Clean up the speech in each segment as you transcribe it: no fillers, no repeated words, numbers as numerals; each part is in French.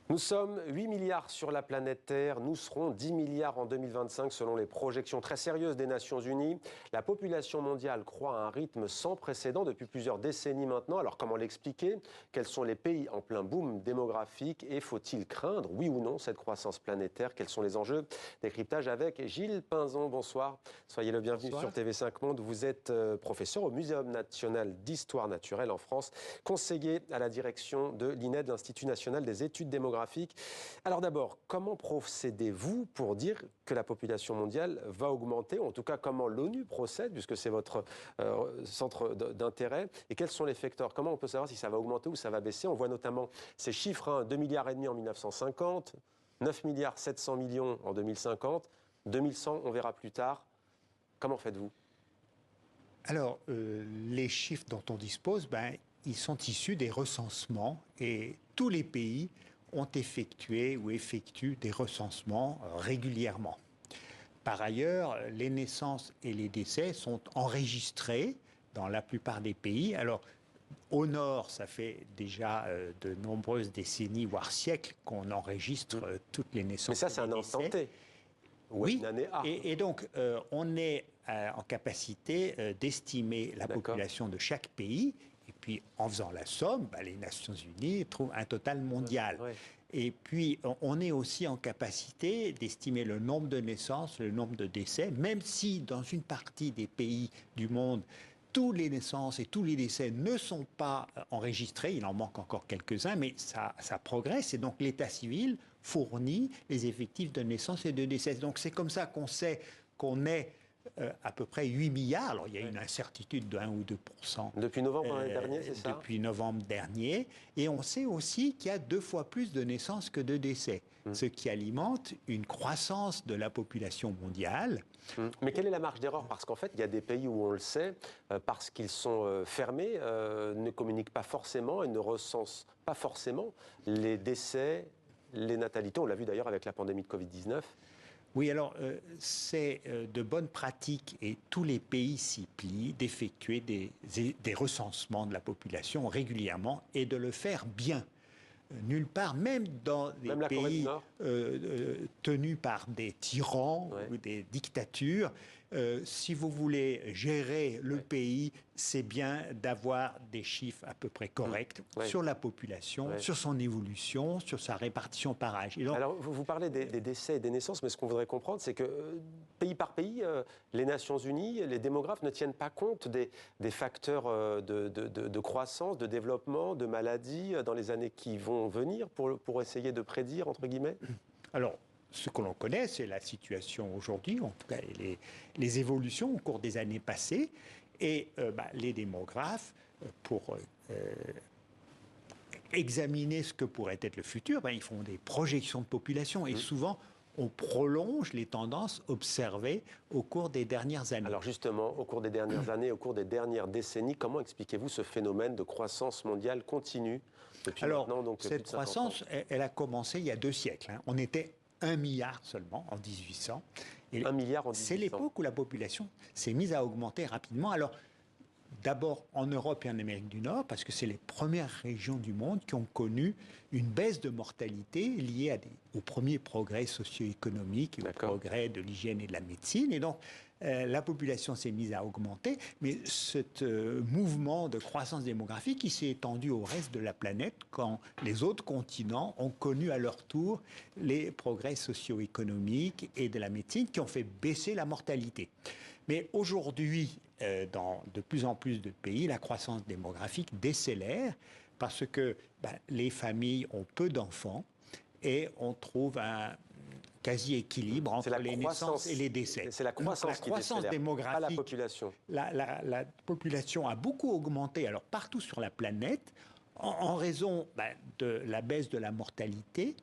Nous sommes 8 milliards sur la planète Terre, nous serons 10 milliards en 2025 selon les projections très sérieuses des Nations Unies. La population mondiale croît à un rythme sans précédent depuis plusieurs décennies maintenant. Alors comment l'expliquer? Quels sont les pays en plein boom démographique et faut-il craindre, oui ou non, cette croissance planétaire? Quels sont les enjeux? Décryptage avec Gilles Pinzon, bonsoir. Soyez le bienvenu Bonsoir. sur TV5 Monde. Vous êtes professeur au Muséum national d'histoire naturelle en France, conseiller à la direction de l'INED, l'Institut national des études démographiques. Alors d'abord, comment procédez-vous pour dire que la population mondiale va augmenter? En tout cas, comment l'ONU procède, puisque c'est votre centre d'intérêt? Et quels sont les facteurs? Comment on peut savoir si ça va augmenter ou ça va baisser? On voit notamment ces chiffres, 2,5 milliards en 1950, 9 milliards 700 millions en 2050, 2100, on verra plus tard. Comment faites-vous? Alors, les chiffres dont on dispose, ils sont issus des recensements et tous les pays ont effectué ou effectuent des recensements régulièrement. Par ailleurs, les naissances et les décès sont enregistrés dans la plupart des pays. Alors, au nord, ça fait déjà de nombreuses décennies, voire siècles, qu'on enregistre toutes les naissances. Mais ça, c'est un instant T. Oui, une année A. Et donc on est en capacité d'estimer la population de chaque pays, et puis en faisant la somme, les Nations Unies trouvent un total mondial. Ouais. Et puis on est aussi en capacité d'estimer le nombre de naissances, le nombre de décès, même si dans une partie des pays du monde, toutes les naissances et tous les décès ne sont pas enregistrés, il en manque encore quelques-uns, mais ça progresse, et donc l'état civil fournit les effectifs de naissance et de décès. Donc c'est comme ça qu'on sait qu'on est à peu près 8 milliards. Alors il y a une incertitude de 1 ou 2%. Depuis novembre l'année dernière, c'est ça? Depuis novembre dernier. Et on sait aussi qu'il y a 2 fois plus de naissances que de décès, ce qui alimente une croissance de la population mondiale. Mais quelle est la marge d'erreur? Parce qu'en fait, il y a des pays où on le sait, parce qu'ils sont fermés, ne communiquent pas forcément et ne recensent pas forcément les décès, les natalités. On l'a vu d'ailleurs avec la pandémie de Covid-19. Oui, alors c'est de bonne pratique, et tous les pays s'y plient, d'effectuer des recensements de la population régulièrement et de le faire bien. Nulle part, même dans des pays tenus par des tyrans ou des dictatures, si vous voulez gérer le pays, c'est bien d'avoir des chiffres à peu près corrects sur la population, sur son évolution, sur sa répartition par âge. Donc, alors, vous parlez des décès et des naissances, mais ce qu'on voudrait comprendre, c'est que pays par pays, les Nations Unies, les démographes ne tiennent pas compte des facteurs de croissance, de développement, de maladies dans les années qui vont venir pour essayer de prédire, entre guillemets? Alors, ce que l'on connaît, c'est la situation aujourd'hui, en tout cas les évolutions au cours des années passées. Et les démographes, pour examiner ce que pourrait être le futur, ils font des projections de population. Et souvent, on prolonge les tendances observées au cours des dernières années. Alors justement, au cours des dernières années, au cours des dernières décennies, comment expliquez-vous ce phénomène de croissance mondiale continue depuis maintenant, donc cette croissance, elle a commencé il y a 2 siècles. On était 1 milliard seulement en 1800. Et 1 milliard en 1800. C'est l'époque où la population s'est mise à augmenter rapidement. Alors, d'abord en Europe et en Amérique du Nord, parce que c'est les premières régions du monde qui ont connu une baisse de mortalité liée aux premiers progrès socio-économiques et aux progrès de l'hygiène et de la médecine. Et donc, la population s'est mise à augmenter, mais ce mouvement de croissance démographique, il s'est étendu au reste de la planète quand les autres continents ont connu à leur tour les progrès socio-économiques et de la médecine qui ont fait baisser la mortalité. Mais aujourd'hui, dans de plus en plus de pays, la croissance démographique décélère parce que les familles ont peu d'enfants et on trouve un quasi-équilibre entre les naissances et les décès. C'est la croissance qui décélère, démographique, pas la population. La population a beaucoup augmenté, alors partout sur la planète, en raison de la baisse de la mortalité.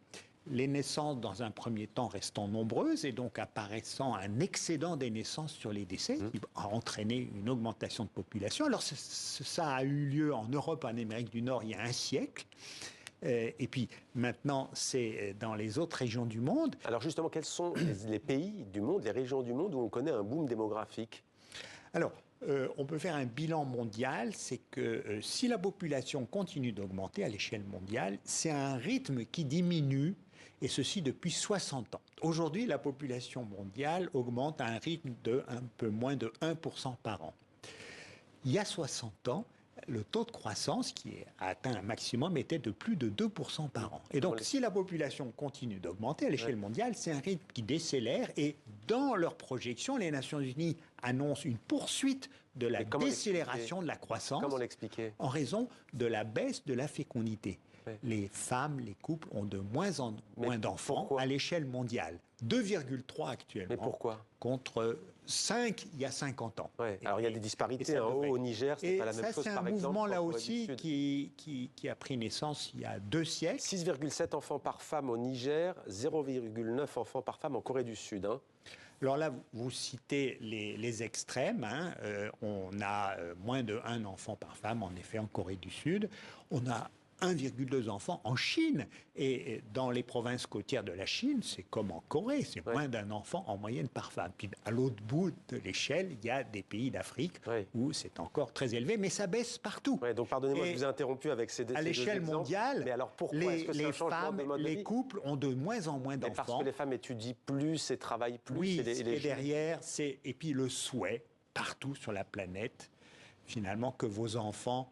Les naissances, dans un premier temps, restant nombreuses et donc apparaissant un excédent des naissances sur les décès qui a entraîné une augmentation de population. Alors ça a eu lieu en Europe, en Amérique du Nord, il y a 1 siècle. Et puis maintenant, c'est dans les autres régions du monde. Alors justement, quels sont les pays du monde, les régions du monde où on connaît un boom démographique? Alors, on peut faire un bilan mondial, c'est que si la population continue d'augmenter à l'échelle mondiale, c'est un rythme qui diminue, et ceci depuis 60 ans. Aujourd'hui, la population mondiale augmente à un rythme de un peu moins de 1% par an. Il y a 60 ans, le taux de croissance qui a atteint un maximum était de plus de 2% par an. Et donc, si la population continue d'augmenter à l'échelle mondiale, c'est un rythme qui décélère. Et dans leurs projections, les Nations Unies annoncent une poursuite de la décélération de la croissance. Comment l'expliquer? En raison de la baisse de la fécondité. Les femmes, les couples ont de moins en moins d'enfants à l'échelle mondiale. 2,3 actuellement. Mais pourquoi? Contre 5 il y a 50 ans. Alors il y a des disparités. Au Niger, c'est pas la même chose, par exemple. C'est un mouvement là aussi qui a pris naissance il y a 2 siècles. 6,7 enfants par femme au Niger, 0,9 enfants par femme en Corée du Sud. Alors là, vous citez les extrêmes. On a moins de 1 enfant par femme, en effet, en Corée du Sud. On a 1,2 enfants en Chine. Et dans les provinces côtières de la Chine, c'est comme en Corée, c'est moins d'un enfant en moyenne par femme. Puis à l'autre bout de l'échelle, il y a des pays d'Afrique où c'est encore très élevé, mais ça baisse partout. Donc pardonnez-moi, je vous ai interrompu avec ces deux exemples. À l'échelle mondiale, mais alors pourquoi les femmes, les couples ont de moins en moins d'enfants. Parce que les femmes étudient plus et travaillent plus. Oui, et derrière, et puis le souhait, partout sur la planète, finalement, que vos enfants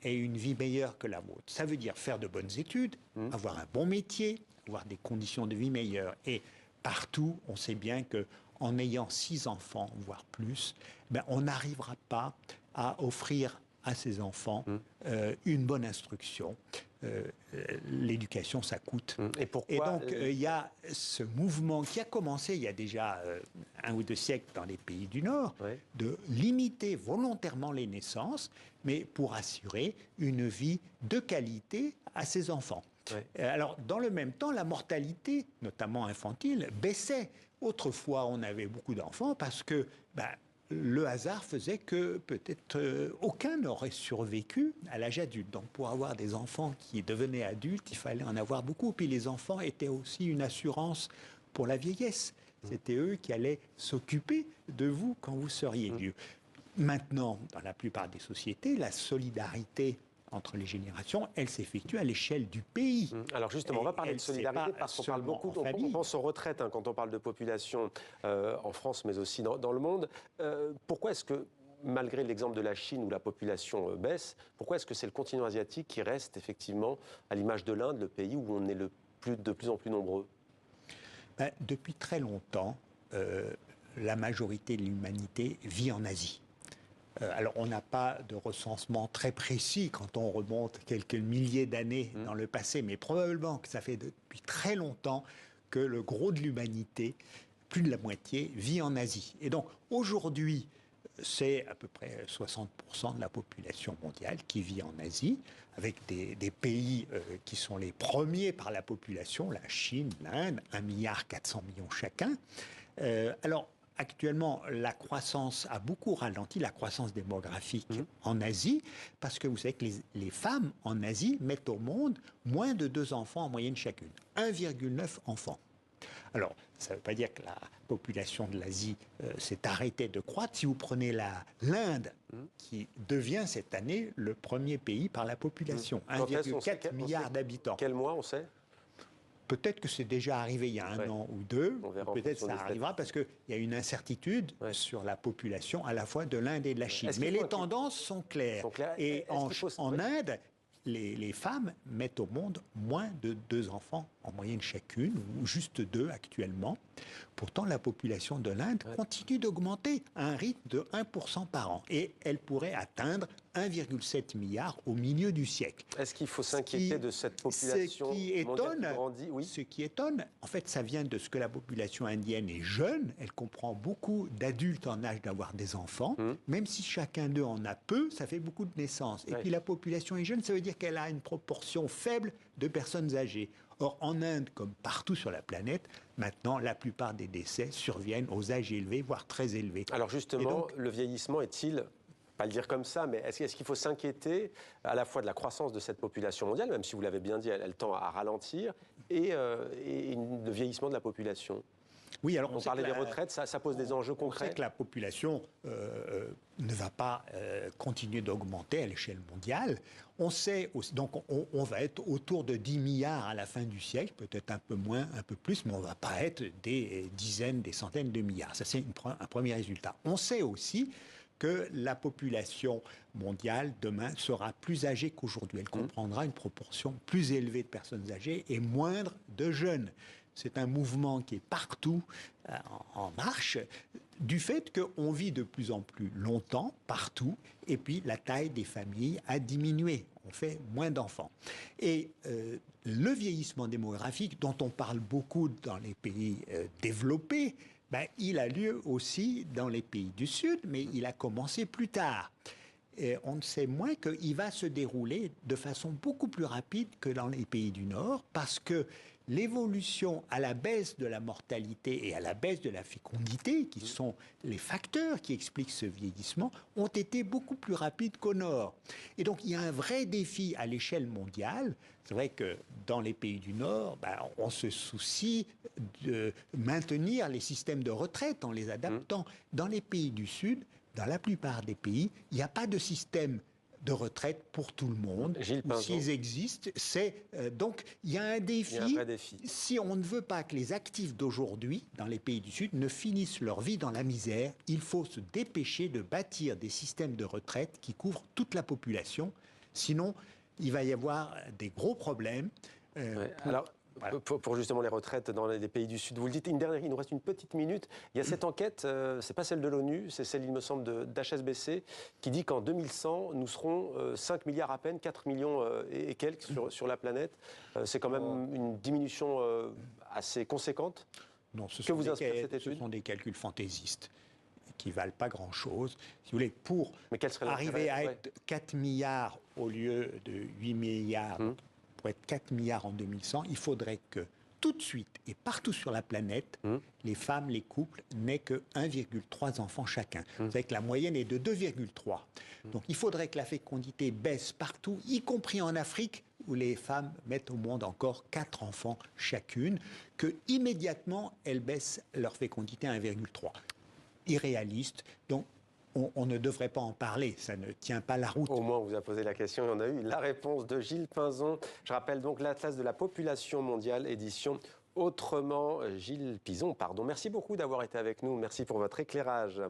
aient une vie meilleure que la vôtre. Ça veut dire faire de bonnes études, avoir un bon métier, avoir des conditions de vie meilleures. Et partout, on sait bien qu'en ayant 6 enfants, voire plus, on n'arrivera pas à offrir à ses enfants une bonne instruction. L'éducation, ça coûte. Et pourquoi? Et donc, il y a ce mouvement qui a commencé il y a déjà 1 ou 2 siècles dans les pays du Nord, de limiter volontairement les naissances, mais pour assurer une vie de qualité à ses enfants. Alors, dans le même temps, la mortalité, notamment infantile, baissait. Autrefois, on avait beaucoup d'enfants parce que le hasard faisait que peut-être aucun n'aurait survécu à l'âge adulte. Donc pour avoir des enfants qui devenaient adultes, il fallait en avoir beaucoup. Puis les enfants étaient aussi une assurance pour la vieillesse. C'était eux qui allaient s'occuper de vous quand vous seriez vieux. Maintenant, dans la plupart des sociétés, la solidarité entre les générations, elle s'effectue à l'échelle du pays. Alors justement, on va parler de solidarité parce qu'on parle beaucoup, on pense aux retraites quand on parle de population en France, mais aussi dans le monde. Pourquoi est-ce que, malgré l'exemple de la Chine où la population baisse, pourquoi est-ce que c'est le continent asiatique qui reste effectivement, à l'image de l'Inde, le pays où on est de plus en plus nombreux? Depuis très longtemps, la majorité de l'humanité vit en Asie. Alors, on n'a pas de recensement très précis quand on remonte quelques milliers d'années dans le passé, mais probablement que ça fait depuis très longtemps que le gros de l'humanité, plus de la moitié, vit en Asie. Et donc, aujourd'hui, c'est à peu près 60% de la population mondiale qui vit en Asie, avec des pays qui sont les premiers par la population, la Chine, l'Inde, 1,4 milliard chacun. Alors, actuellement, la croissance a beaucoup ralenti, la croissance démographique en Asie, parce que vous savez que les femmes en Asie mettent au monde moins de 2 enfants en moyenne chacune, 1,9 enfants. Alors, ça ne veut pas dire que la population de l'Asie s'est arrêtée de croître. Si vous prenez l'Inde, qui devient cette année le premier pays par la population, 1,4 milliard d'habitants. Quel mois, on sait? Peut-être que c'est déjà arrivé il y a 1 an ou 2, peut-être ça arrivera parce qu'il y a une incertitude sur la population à la fois de l'Inde et de la Chine. Mais les tendances sont claires. Et en Inde, les femmes mettent au monde moins de 2 enfants en moyenne chacune, ou juste 2 actuellement. Pourtant, la population de l'Inde continue d'augmenter à un rythme de 1% par an. Et elle pourrait atteindre 1,7 milliard au milieu du siècle. Est-ce qu'il faut s'inquiéter de cette population mondiale qui grandit? Ce qui étonne, en fait, ça vient de ce que la population indienne est jeune. Elle comprend beaucoup d'adultes en âge d'avoir des enfants. Même si chacun d'eux en a peu, ça fait beaucoup de naissances. Et puis la population est jeune, ça veut dire qu'elle a une proportion faible de personnes âgées. Or, en Inde, comme partout sur la planète, maintenant, la plupart des décès surviennent aux âges élevés, voire très élevés. Alors justement, le vieillissement est-il, pas le dire comme ça, mais est-ce qu'il faut s'inquiéter à la fois de la croissance de cette population mondiale, même si vous l'avez bien dit, elle tend à ralentir, et le vieillissement de la population? Oui, alors On parlait des retraites, ça pose des enjeux concrets. On sait que la population ne va pas continuer d'augmenter à l'échelle mondiale. On sait aussi, donc on va être autour de 10 milliards à la fin du siècle, peut-être un peu moins, un peu plus, mais on ne va pas être des dizaines, des centaines de milliards. Ça, c'est un premier résultat. On sait aussi que la population mondiale demain sera plus âgée qu'aujourd'hui. Elle comprendra une proportion plus élevée de personnes âgées et moindre de jeunes. C'est un mouvement qui est partout en marche, du fait qu'on vit de plus en plus longtemps, partout, et puis la taille des familles a diminué. On fait moins d'enfants. Et le vieillissement démographique, dont on parle beaucoup dans les pays développés, il a lieu aussi dans les pays du Sud, mais il a commencé plus tard. Et on ne sait moins qu'il va se dérouler de façon beaucoup plus rapide que dans les pays du Nord, parce que l'évolution à la baisse de la mortalité et à la baisse de la fécondité, qui sont les facteurs qui expliquent ce vieillissement, ont été beaucoup plus rapides qu'au Nord. Et donc il y a un vrai défi à l'échelle mondiale. C'est vrai que dans les pays du Nord, on se soucie de maintenir les systèmes de retraite en les adaptant. Dans les pays du Sud, dans la plupart des pays, il n'y a pas de système de retraite pour tout le monde. S'ils existent, c'est donc il y a un défi. Il y a un vrai défi. Si on ne veut pas que les actifs d'aujourd'hui, dans les pays du Sud, ne finissent leur vie dans la misère, il faut se dépêcher de bâtir des systèmes de retraite qui couvrent toute la population. Sinon, il va y avoir des gros problèmes. Alors, voilà. Pour justement les retraites dans les pays du Sud. Vous le dites, il nous reste une petite minute. Il y a cette enquête, c'est pas celle de l'ONU, c'est celle, il me semble, d'HSBC, qui dit qu'en 2100, nous serons 5 milliards à peine, 4 millions et quelques sur la planète. C'est quand même une diminution assez conséquente. Non, ce sont des calculs fantaisistes qui ne valent pas grand-chose. Si vous voulez, pour arriver à être 4 milliards au lieu de 8 milliards, pour être 4 milliards en 2100, il faudrait que tout de suite et partout sur la planète, les femmes, les couples n'aient que 1,3 enfants chacun. Vous savez que la moyenne est de 2,3. Donc il faudrait que la fécondité baisse partout, y compris en Afrique, où les femmes mettent au monde encore 4 enfants chacune, que immédiatement elles baissent leur fécondité à 1,3. Irréaliste. Donc on ne devrait pas en parler, ça ne tient pas la route. Au moins, on vous a posé la question et on a eu la réponse de Gilles Pinzon. Je rappelle donc l'Atlas de la population mondiale, édition Autrement. Gilles Pinzon, pardon. Merci beaucoup d'avoir été avec nous. Merci pour votre éclairage.